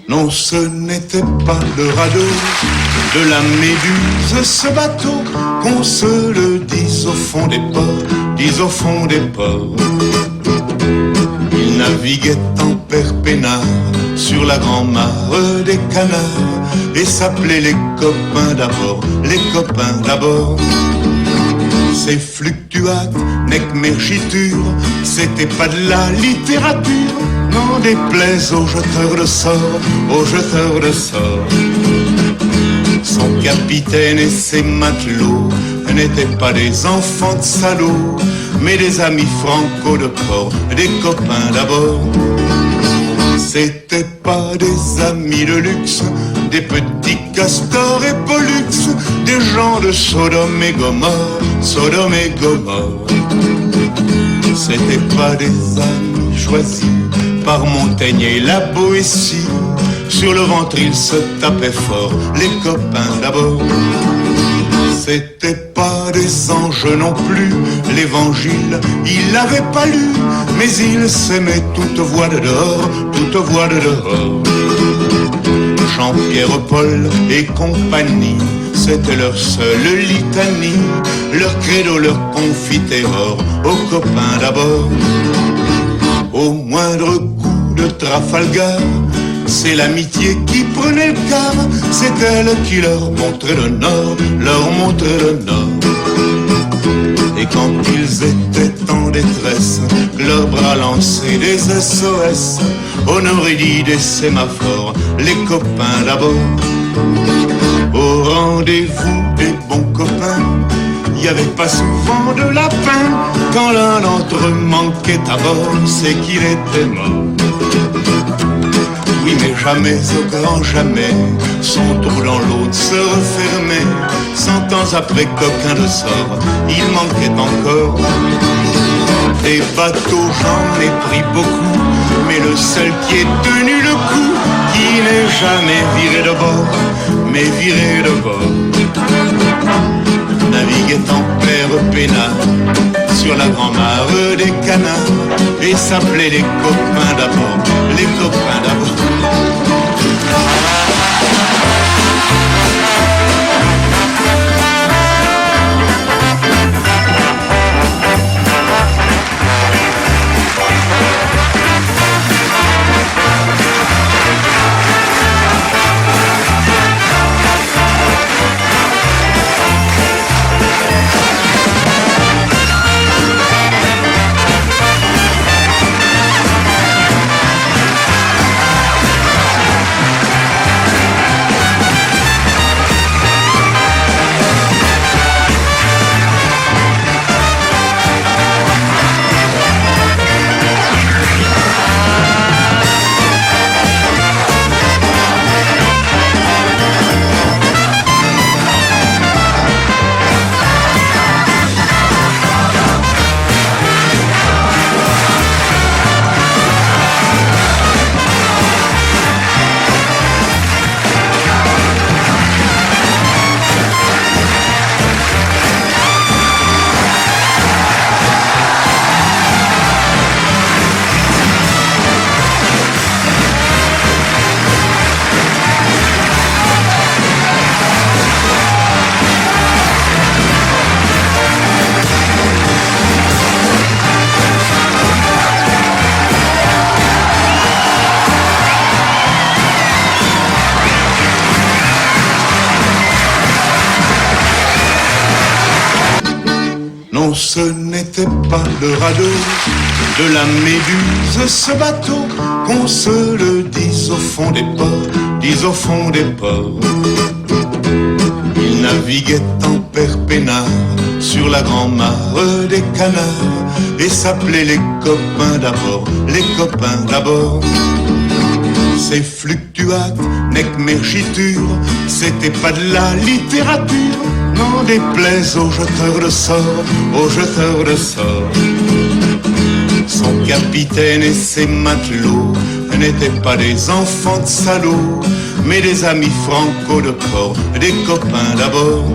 Non, ce n'était pas le radeau de la Méduse, ce bateau, qu'on se le dise au fond des ports, dise au fond des ports. Il naviguait en perpénard sur la grand-mare des canards et s'appelait les copains d'abord, les copains d'abord. Ces fluctuates, nec mergiture, c'était pas de la littérature, n'en déplaise aux jeteurs de sorts, aux jeteurs de sorts. Son capitaine et ses matelots n'étaient pas des enfants de salauds, mais des amis franco de port, des copains d'abord. C'était pas des amis de luxe, des petits castors et pollux, des gens de Sodome et Gomorre, Sodome et Gomorre. C'était pas des amis choisis par Montaigne et la Boétie. Sur le ventre ils se tapaient fort, les copains d'abord. C'était pas des anges non plus, l'évangile, il l'avait pas lu, mais ils s'aimaient toute voix de dehors, toute voix de dehors. Jean-Pierre, Paul et compagnie, c'était leur seule litanie, leur credo, leur confiteor, aux copains d'abord. Au moindre coup de Trafalgar, c'est l'amitié qui prenait le quart, c'est elle qui leur montrait le nord, leur montrait le nord. Et quand ils étaient en détresse, leurs bras lançaient des SOS, on aurait dit des sémaphores, les copains d'abord. Au rendez-vous des bons copains, il n'y avait pas souvent de lapin. Quand l'un d'entre eux manquait à bord, c'est qu'il était mort. Oui, mais jamais, au grand jamais, son trou dans l'autre se refermait. 100 ans après, coquin de sort, il manquait encore. Des bateaux, j'en ai pris beaucoup, mais le seul qui ait tenu le coup, qui n'est jamais viré de bord, mais viré de bord, naviguait en père peinard sur la grand-mare des canards et s'appelait les copains d'abord, les copains d'abord. Non, ce n'était pas le radeau de la Méduse, ce bateau, qu'on se le dise au fond des ports, dise au fond des ports. Il naviguait en perpénard sur la grand-mare des canards et s'appelait les copains d'abord, les copains d'abord. Ces fluctuates, nec mergiture, c'était pas de la littérature, n'en déplaise aux jeteurs de sorts, aux jeteurs de sorts. Son capitaine et ses matelots n'étaient pas des enfants de salauds, mais des amis franco de port, des copains d'abord.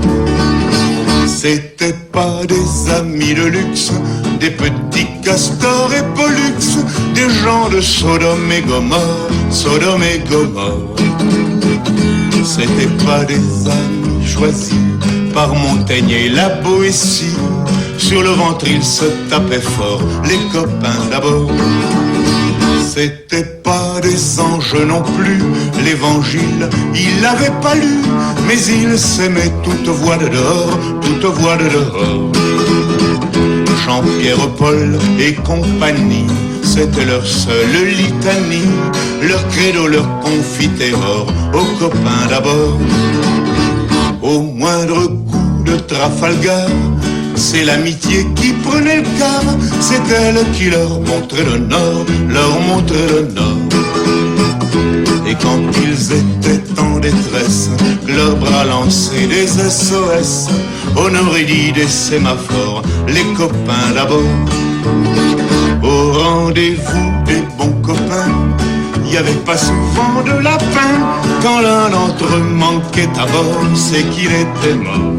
C'était pas des amis de luxe, des petits castors et pollux, des gens de Sodome et Gomorre, Sodome et Gomorre. C'était pas des amis choisis par Montaigne et la Boétie. Sur le ventre ils se tapaient fort, les copains d'abord. C'était pas des anges non plus, l'évangile, il l'avait pas lu, mais il s'aimait toute voix de dehors, toute voix de dehors. Jean-Pierre, Paul et compagnie, c'était leur seule litanie, leur credo, leur confiterore, aux copains d'abord. Au moindre coup de Trafalgar, c'est l'amitié qui prenait le quart, c'est elle qui leur montrait le nord, leur montrait le nord. Et quand ils étaient en détresse, que leurs bras lançaient des SOS, on aurait dit des sémaphores, les copains d'abord. Au rendez-vous des bons copains, il y avait pas souvent de lapin. Quand l'un d'entre eux manquait à bord, c'est qu'il était mort.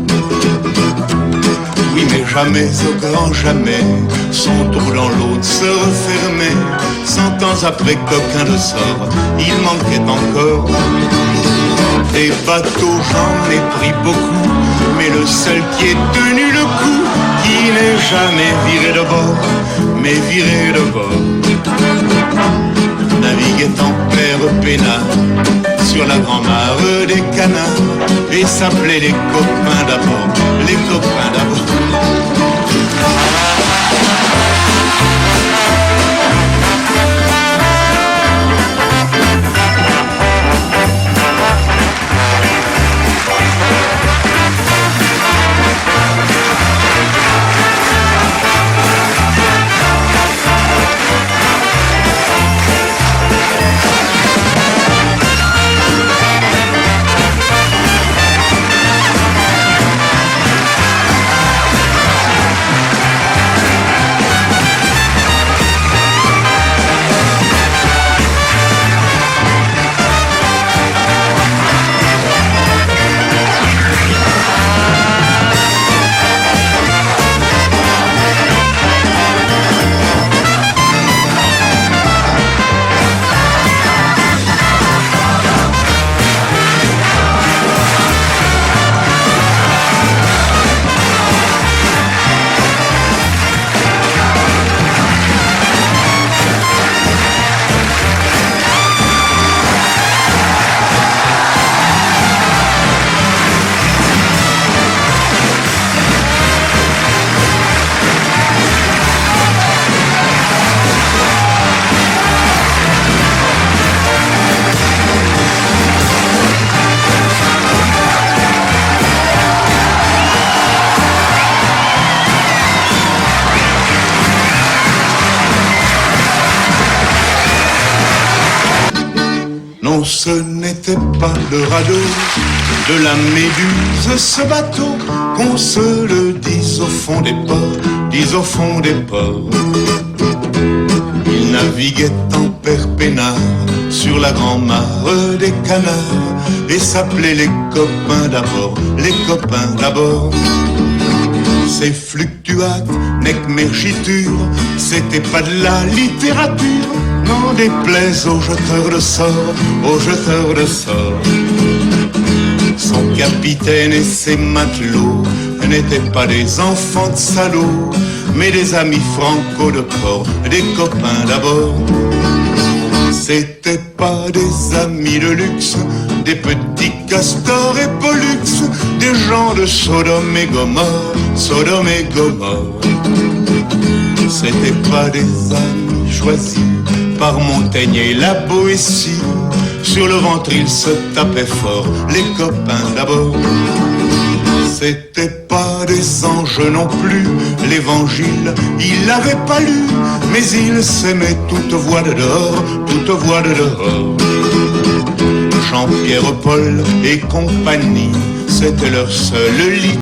Oui, mais jamais, au grand jamais, son trou dans l'autre se refermait. 100 ans après qu'aucun ne sort, il manquait encore. Des bateaux, j'en ai pris beaucoup, mais le seul qui ait tenu le coup, qui n'est jamais viré de bord, mais viré de bord, naviguait en père peinard sur la grand-mare des canards et s'appelait les copains d'abord, les copains d'abord. Non, ce n'était pas le radeau de la Méduse, ce bateau, qu'on se le dise au fond des ports, dise au fond des ports. Il naviguait en père peinard sur la grand-mare des canards et s'appelait les copains d'abord, les copains d'abord. Ces fluctuates, nec mergiture, c'était pas de la littérature, n'en déplaise aux jeteurs de sorts, aux jeteurs de sorts. Son capitaine et ses matelots n'étaient pas des enfants de salauds, mais des amis franco de port, des copains d'abord. C'était pas des amis de luxe, des petits castors et pollux, des gens de Sodome et Gomorre, Sodome et Gomorre. C'était pas des amis choisis par Montaigne et la Boétie. Sur le ventre ils se tapaient fort, les copains d'abord. C'était pas des anges non plus, l'évangile, il l'avait pas lu, mais il s'aimait toute voix de dehors, toute voix de dehors. Jean-Pierre, Paul et compagnie, c'était leur seule lit.